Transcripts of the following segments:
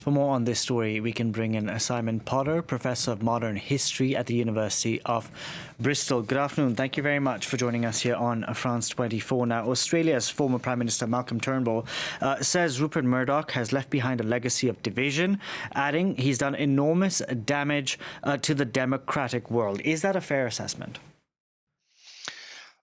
For more on this story, we can bring in Simon Potter, Professor of Modern History at the University of Bristol. Good afternoon. Thank you very much for joining us here on France 24. Now, Australia's former Prime Minister Malcolm Turnbull says Rupert Murdoch has left behind a legacy of division, adding he's done enormous damage to the democratic world. Is that a fair assessment?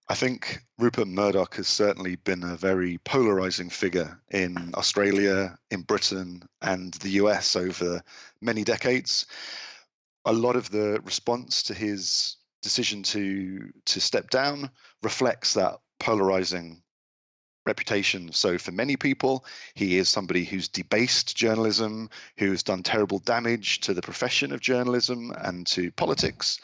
I think Rupert Murdoch has certainly been a very polarizing figure in Australia, in Britain, and the US over many decades. A lot of the response to his decision to step down reflects that polarizing reputation. So for many people, he is somebody who's debased journalism, who's done terrible damage to the profession of journalism and to politics.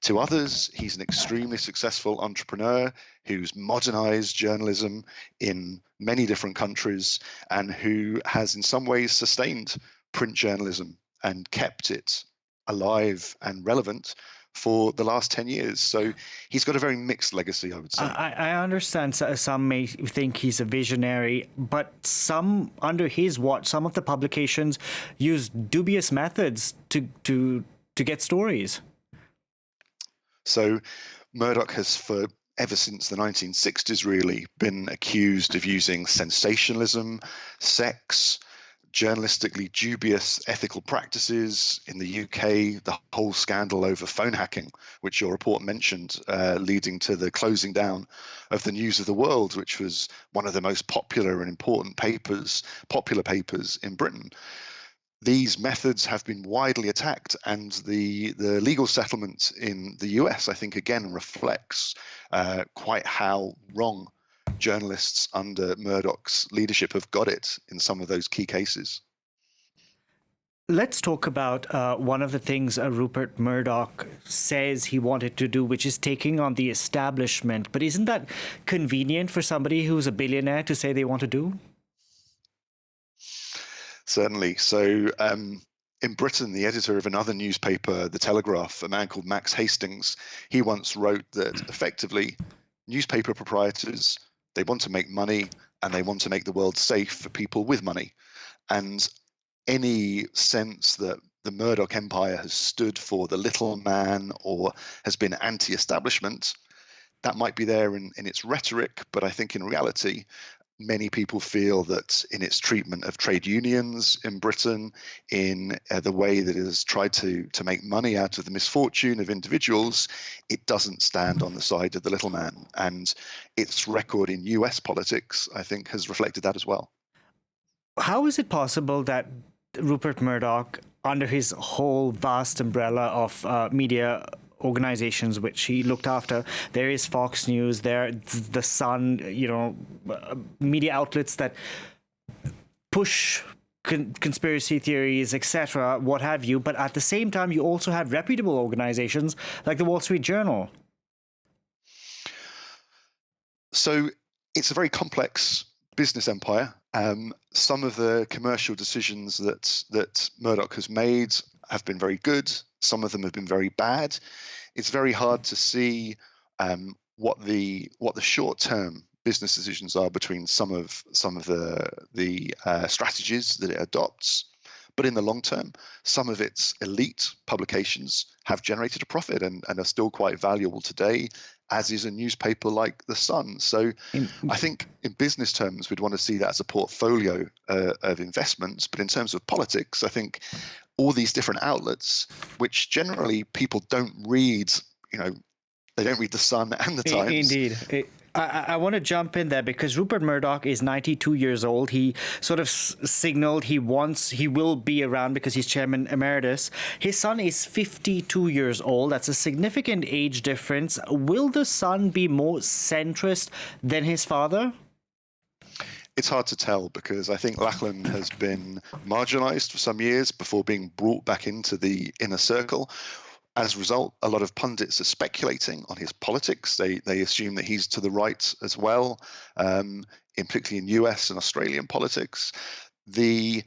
To others, he's an extremely successful entrepreneur who's modernized journalism in many different countries and who has in some ways sustained print journalism and kept it alive and relevant for the last 10 years. So he's got a very mixed legacy, I would say. I understand some may think he's a visionary, but some, under his watch, some of the publications use dubious methods to get stories. So Murdoch has, ever since the 1960s, really been accused of using sensationalism, sex, journalistically dubious ethical practices. In the UK, the whole scandal over phone hacking, which your report mentioned, leading to the closing down of the News of the World, which was one of the most popular and important popular papers in Britain. These methods have been widely attacked, and the legal settlement in the US, I think, again reflects quite how wrong journalists under Murdoch's leadership have got it in some of those key cases. Let's talk about one of the things Rupert Murdoch says he wanted to do, which is taking on the establishment. But isn't that convenient for somebody who's a billionaire to say they want to do? Certainly. So in Britain, the editor of another newspaper, The Telegraph, a man called Max Hastings, he once wrote that effectively newspaper proprietors, they want to make money and they want to make the world safe for people with money. And any sense that the Murdoch empire has stood for the little man or has been anti-establishment, that might be there in its rhetoric, but I think in reality, many people feel that in its treatment of trade unions in Britain, in the way that it has tried to make money out of the misfortune of individuals, it doesn't stand on the side of the little man. And its record in US politics, I think, has reflected that as well. How is it possible that Rupert Murdoch, under his whole vast umbrella of media organizations which he looked after, there is Fox News, there the Sun, media outlets that push conspiracy theories, etc., what have you, but at the same time you also have reputable organizations like the Wall Street Journal. So it's a very complex business empire. Some of the commercial decisions that Murdoch has made have been very good. Some of them have been very bad. It's very hard to see what the short-term business decisions are between some of the strategies that it adopts. But in the long term, some of its elite publications have generated a profit and are still quite valuable today, as is a newspaper like The Sun. So I think in business terms, we'd want to see that as a portfolio of investments. But in terms of politics, I think all these different outlets, which generally people don't read, they don't read The Sun and The Times. Indeed. I want to jump in there because Rupert Murdoch is 92 years old. He sort of signaled he will be around because he's chairman emeritus. His son is 52 years old. That's a significant age difference. Will the son be more centrist than his father? It's hard to tell because I think Lachlan has been marginalized for some years before being brought back into the inner circle. As a result, a lot of pundits are speculating on his politics. They assume that he's to the right as well, particularly in US and Australian politics. The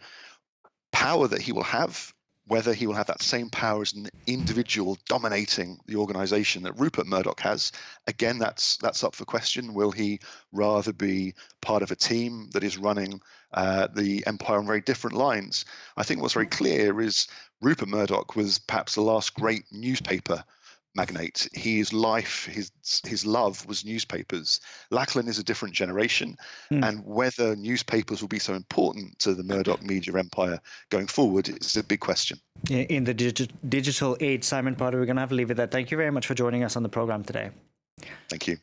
power that he will have whether he will have that same power as an individual dominating the organization that Rupert Murdoch has, again, that's up for question. Will he rather be part of a team that is running the empire on very different lines? I think what's very clear is Rupert Murdoch was perhaps the last great newspaper magnate. His life, his love was newspapers. Lachlan is a different generation, and whether newspapers will be so important to the Murdoch media empire going forward is a big question. In the digital age, Simon Potter, we're going to have to leave it there. Thank you very much for joining us on the program today. Thank you.